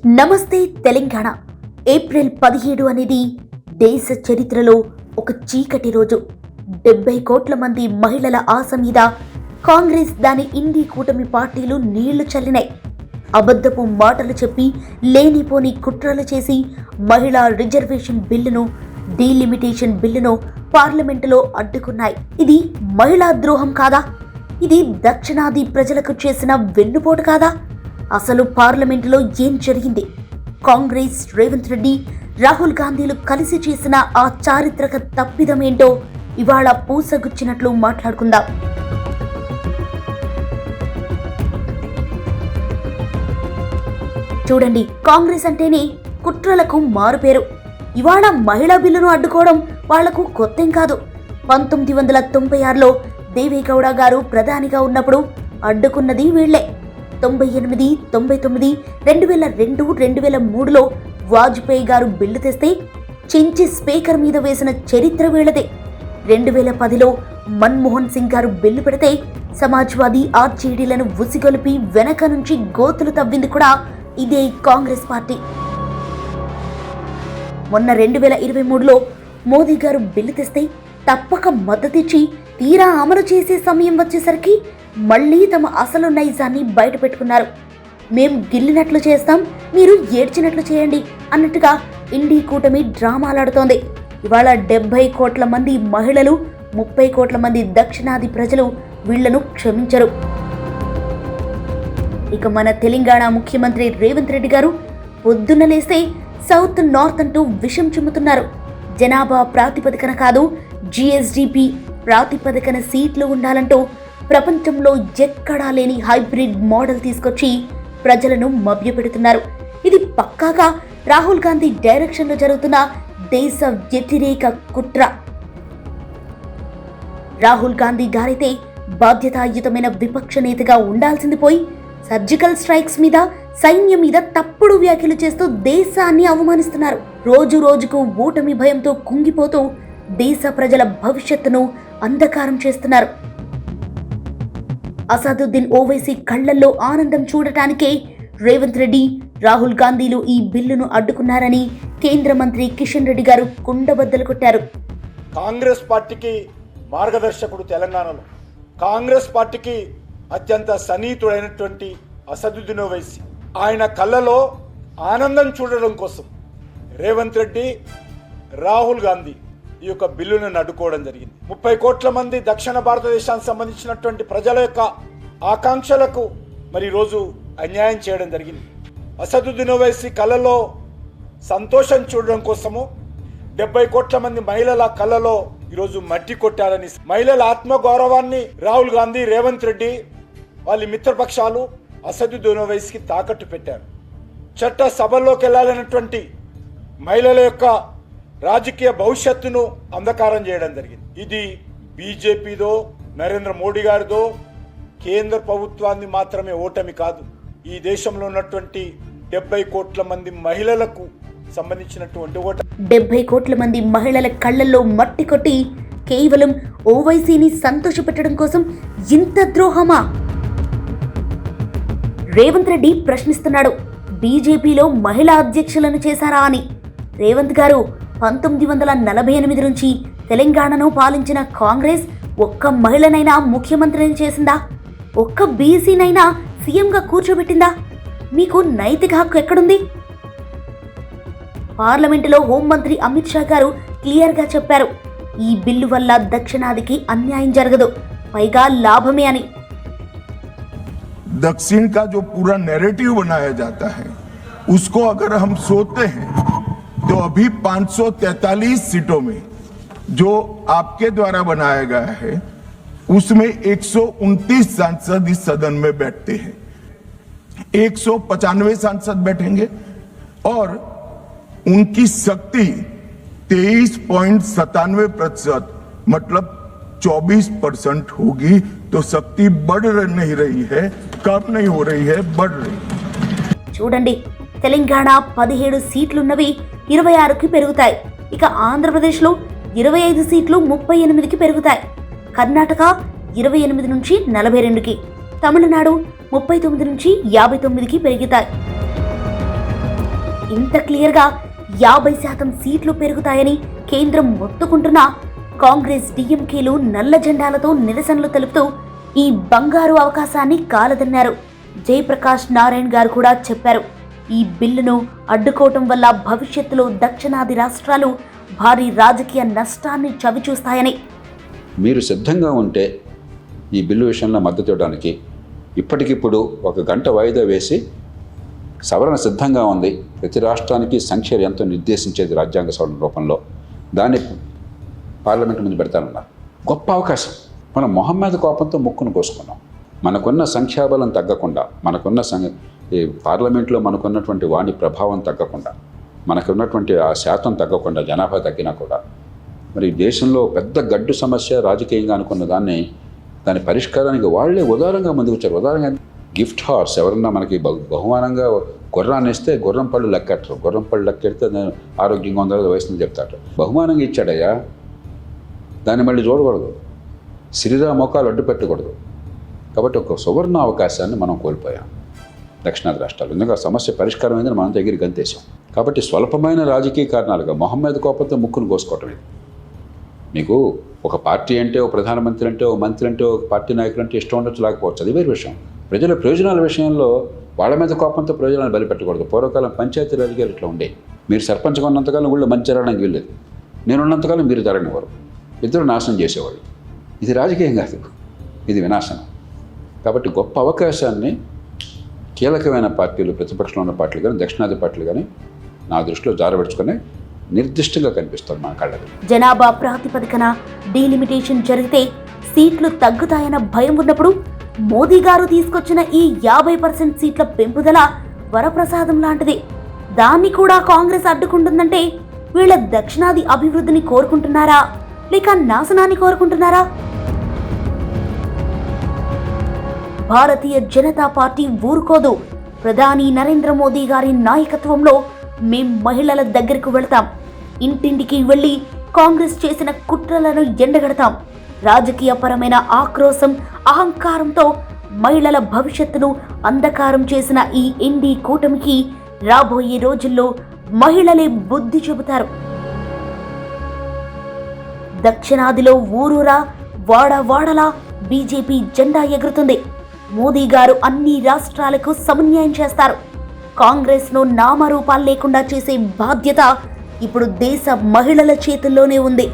నమస్తే తెలంగాణ. ఏప్రిల్ 17 అనేది దేశ చరిత్రలో ఒక చీకటి రోజు. 70 కోట్ల మంది మహిళల ఆశ మీద కాంగ్రెస్ దాని ఇండి కూటమి పార్టీలు నీళ్లు చల్లినాయి. అబద్ధపు మాటలు చెప్పి లేనిపోని కుట్రలు చేసి మహిళా రిజర్వేషన్ బిల్లును, డీలిమిటేషన్ బిల్లును పార్లమెంటులో అడ్డుకున్నాయి. ఇది మహిళా ద్రోహం కాదా? ఇది దక్షిణాది ప్రజలకు చేసిన వెన్నుపోటు కాదా? అసలు పార్లమెంటులో ఏం జరిగింది? కాంగ్రెస్, రేవంత్ రెడ్డి, రాహుల్ గాంధీలు కలిసి చేసిన ఆ చారిత్రక తప్పిదమేంటో ఇవాళ పూసగుచ్చినట్లు మాట్లాడుకుందాం. చూడండి, కాంగ్రెస్ అంటేనే కుట్రలకు మారుపేరు. ఇవాళ మహిళా బిల్లును అడ్డుకోవడం వాళ్లకు కొత్తేం కాదు. 1996లో దేవేగౌడ గారు ప్రధానిగా ఉన్నప్పుడు అడ్డుకున్నది వీళ్లే. 98, 99, 2002, 2003లో వాజ్పేయి గారు బిల్లు తెస్తే చించి స్పీకర్ మీద వేసిన చరిత్ర వీళ్లదే. 2010లో మన్మోహన్ సింగ్ గారు బిల్లు పెడితే సమాజ్వాదీ, ఆర్జేడీలను ఉసిగొలిపి వెనక నుంచి గోతులు తవ్వింది కూడా ఇదే కాంగ్రెస్ పార్టీ. మొన్న 2023లో మోదీ గారు బిల్లు తెస్తే తప్పక మద్దతిచ్చి తీరా అమలు చేసే సమయం వచ్చేసరికి మళ్లీ తమ అసలు నైజాన్ని బయట పెట్టుకున్నారు. మేం గిల్లినట్లు చేస్తాం, మీరు ఏడ్చినట్లు చేయండి అన్నట్టుగా ఇండి కూటమి డ్రామాలాడుతోంది. ఇవాళ 70 కోట్ల మంది మహిళలు, 30 కోట్ల మంది దక్షిణాది ప్రజలు వీళ్లను క్షమించరు. ఇక మన తెలంగాణ ముఖ్యమంత్రి రేవంత్ రెడ్డి గారు పొద్దున్న లేస్తే సౌత్ నార్త్ అంటూ విషం చిమ్ముతున్నారు. జనాభా ప్రాతిపదికన కాదు, జిఎస్డిపి ప్రాతిపదికన సీట్లు ఉండాలంటూ ప్రపంచంలో ఎక్కడా లేని హైబ్రిడ్ మోడల్ తీసుకొచ్చి ప్రజలను మభ్యపెడుతున్నారు. ఇది పక్కాగా రాహుల్ గాంధీ డైరెక్షన్లో జరుగుతున్న దేశ వ్యతిరేక కుట్ర. రాహుల్ గాంధీ గారైతే బాధ్యతాయుతమైన విపక్ష నేతగా ఉండాల్సింది పోయి సర్జికల్ స్ట్రైక్స్ మీద, సైన్యం మీద తప్పుడు వ్యాఖ్యలు చేస్తూ దేశాన్ని అవమానిస్తున్నారు. రోజు రోజుకు ఓటమి భయంతో కుంగిపోతూ దేశ ప్రజల భవిష్యత్తును అంధకారం చేస్తున్నారు. అసదుద్దీన్ ఓవైసీ కళ్లల్లో ఆనందం చూడటానికే రేవంత్ రెడ్డి, రాహుల్ గాంధీలు ఈ బిల్లును అడ్డుకున్నారని కేంద్ర మంత్రి కిషన్ రెడ్డి గారు కుండబద్దలు కొట్టారు. కాంగ్రెస్ పార్టీకి మార్గదర్శకుడు తెలంగాణలో, కాంగ్రెస్ పార్టీకి అత్యంత సన్నిహితుడైనటువంటి అసదుద్దీన్ ఓవైసీ, ఆయన కళ్ళలో ఆనందం చూడడం కోసం రేవంత్ రెడ్డి, రాహుల్ గాంధీ ఈ యొక్క బిల్లును అడ్డుకోవడం జరిగింది. 30 కోట్ల మంది దక్షిణ భారతదేశానికి సంబంధించినటువంటి ప్రజల యొక్క ఆకాంక్షలకు మరి రోజు అన్యాయం చేయడం జరిగింది. అసదుద్దీన్ ఓవైసీ కళ్ళలో సంతోషం చూడడం కోసము 70 కోట్ల మంది మహిళల కళ్ళలో ఈరోజు మట్టి కొట్టారని, మహిళల ఆత్మగౌరవాన్ని రాహుల్ గాంధీ, రేవంత్ రెడ్డి వాళ్ళ మిత్రపక్షాలు అసదుద్దీన్ ఓవైసీకి తాకట్టు పెట్టారు. చట్ట సభల్లోకి వెళ్లాలన్నటువంటి మహిళల యొక్క రాజకీయ భవిష్యత్తును అంధకారం చేయడం జరిగింది. ఇది బీజేపీదో, నరేంద్ర మోడీ గారిదో, కేంద్ర ప్రభుత్వాన్ని మాత్రమే ఓటమి కాదు, ఈ దేశంలో ఉన్నటువంటి 70 కోట్ల మంది మహిళలకు సంబంధించినటువంటి ఓటమి. 70 కోట్ల మంది మహిళల కళ్లల్లో మట్టి కొట్టి కేవలం ఓవైసీని సంతోషపెట్టడం కోసం ఇంత ద్రోహమా? రేవంత్ రెడ్డి ప్రశ్నిస్తున్నాడు, బీజేపీలో మహిళా అధ్యక్షులను చేశారా అని. రేవంత్ గారు 1948 నుంచి తెలంగాణను పాలించిన కాంగ్రెస్ ఒక్క మహిళనైనా ముఖ్యమంత్రిని చేసిందా? ఒక్క బీసీనైనా సీఎంగా కూర్చోబెట్టిందా? మీకు నైతిక హక్కు ఎక్కడుంది? పార్లమెంటులో హోంమంత్రి అమిత్ షా గారు క్లియర్గా చెప్పారు, ఈ బిల్లు వల్ల దక్షిణాదికి అన్యాయం జరగదు, పైగా లాభమే అని. दक्षिण का जो पूरा नैरेटिव बनाया जाता है उसको अगर हम सोचते हैं तो अभी 543 सीटों में जो आपके द्वारा बनाया गया है उसमें 129 सांसद इस सदन में बैठते हैं, 195 सांसद बैठेंगे और उनकी शक्ति 23.97% मतलब 24% होगी. तो शक्ति बढ़ नहीं रही है, कम नहीं हो रही है, बढ़ रही है. చూడండి, తెలంగాణ 17 సీట్లున్నవి 26కి పెరుగుతాయి. ఇక ఆంధ్రప్రదేశ్లో 25 సీట్లు 38కి పెరుగుతాయి. కర్ణాటక 28 నుంచి 42కి, తమిళనాడు 39 నుంచి 59కి పెరుగుతాయి. ఇంత క్లియర్గా 50% సీట్లు పెరుగుతాయని కేంద్రం మొత్తుకుంటున్నా కాంగ్రెస్ డిఎంకేలు నల్ల జెండాలతో నిరసనలు తెలుపుతూ ఈ బంగారు అవకాశాన్ని కాలదన్నారు. జయప్రకాష్ నారాయణ్ గారు కూడా చెప్పారు, ఈ బిల్లును అడ్డుకోవటం వల్ల భవిష్యత్తులో దక్షిణాది రాష్ట్రాలు భారీ రాజకీయ నష్టాన్ని చవిచూస్తాయని. మీరు సిద్ధంగా ఉంటే ఈ బిల్లు విషయంలో మద్దతు ఇవ్వడానికి ఇప్పటికిప్పుడు 1 గంట వాయిదా వేసి సవరణ సిద్ధంగా ఉంది, ప్రతి రాష్ట్రానికి సంఖ్య ఎంతో నిర్దేశించేది రాజ్యాంగ సవరణ రూపంలో, దాన్ని పార్లమెంట్ ముందు పెడతానన్నారు. గొప్ప అవకాశం. మనం మొహమ్మద్ కోపంతో ముక్కును కోసుకున్నాం. మనకున్న సంఖ్యాబలం తగ్గకుండా, మనకున్న ఈ పార్లమెంట్లో మనకున్నటువంటి వాణి ప్రభావం తగ్గకుండా, మనకున్నటువంటి ఆ శాతం తగ్గకుండా, జనాభా తగ్గినా కూడా మరి దేశంలో పెద్ద గడ్డు సమస్య రాజకీయంగా అనుకున్న దాని పరిష్కారానికి వాళ్ళే ఉదారంగా ముందుకు వచ్చారు. ఉదారంగా గిఫ్ట్ హార్స్, ఎవరన్నా మనకి బహుమానంగా గుర్రాన్ని ఇస్తే గుర్రం పళ్ళు లెక్కెట్టరు. గుర్రం పళ్ళు లెక్కెడితే నేను ఆరోగ్యంగా ఉందో వయసుని చెప్తాడు. బహుమానంగా ఇచ్చాడయ్యా, దాన్ని మళ్ళీ చూడకూడదు, సిరిరా మోకాలు అడ్డు పెట్టకూడదు. కాబట్టి ఒక సువర్ణ అవకాశాన్ని మనం కోల్పోయాం దక్షిణాది రాష్ట్రాలు. ఎందుకంటే సమస్య పరిష్కారం అయిందని మనం దగ్గర గంతేసాం. కాబట్టి స్వల్పమైన రాజకీయ కారణాలుగా మొహమ్మద్ కోపంతో ముక్కును కోసుకోవటం ఇది. మీకు ఒక పార్టీ అంటే, ఒక ప్రధానమంత్రి అంటే, ఒక మంత్రి అంటే, ఒక పార్టీ నాయకులు అంటే ఇష్టం ఉండొచ్చు, లేకపోవచ్చు, అది వేరే విషయం. ప్రజల ప్రయోజనాల విషయంలో వాళ్ళ మీద కోపంతో ప్రయోజనాలు బలిపెట్టకూడదు. పూర్వకాలం పంచాయతీ రాజకీయాలు ఇట్లా ఉండే. మీరు సర్పంచ్గా ఉన్నంతకాలం ఊళ్ళో మంచి జరగడానికి వెళ్ళేది, నేను ఉన్నంతకాలం మీరు జరగనివారు, ఇద్దరు నాశనం చేసేవాళ్ళు. ఇది రాజకీయం కాదు, ఇది వినాశనం. కాబట్టి గొప్ప అవకాశాన్ని కీలకమైన పార్టీలు, ప్రతిపక్షంలో ఉన్న పార్టీలు కానీ, దక్షిణాది పార్టీలు కానీ నా దృష్టిలో జారబెట్టుకుని నిర్దిష్టంగా కనిపిస్తారు మన కళ్ళకి. జనాభా ప్రాతిపదికన డీలిమిటేషన్ జరిగితే సీట్లు తగ్గుతాయన్న భయం ఉన్నప్పుడు మోదీ గారు తీసుకొచ్చిన ఈ 50% సీట్ల పెంపుదల వరప్రసాదం లాంటిది. దాన్ని కూడా కాంగ్రెస్ అడ్డుకుంటుందంటే వీళ్ళ దక్షిణాది అభివృద్ధిని కోరుకుంటున్నారా లేక నాశనాన్ని కోరుకుంటున్నారా? భారతీయ జనతా పార్టీ ఊరుకోదు. ప్రధాని నరేంద్ర మోదీ గారి నాయకత్వంలో మేం మహిళల దగ్గరకు వెళతాం. ఇంటింటికి వెళ్లి కాంగ్రెస్ చేసిన కుట్రలను ఎండగడతాం. రాజకీయపరమైన ఆక్రోశం, అహంకారంతో మహిళల భవిష్యత్తును అంధకారం చేసిన ఈ ఎన్డీ కూటమికి రాబోయే రోజుల్లో మహిళలే బుద్ధి చెబుతారు. దక్షిణాదిలో ఊరూరా, వాడవాడలా బీజేపీ జెండా ఎగురుతుంది. మోదీ గారు అన్ని రాష్ట్రాలకు సమన్వయం చేస్తారు. కాంగ్రెస్ను నామరూపాలు లేకుండా చేసే బాధ్యత ఇప్పుడు దేశ మహిళల చేతుల్లోనే ఉంది.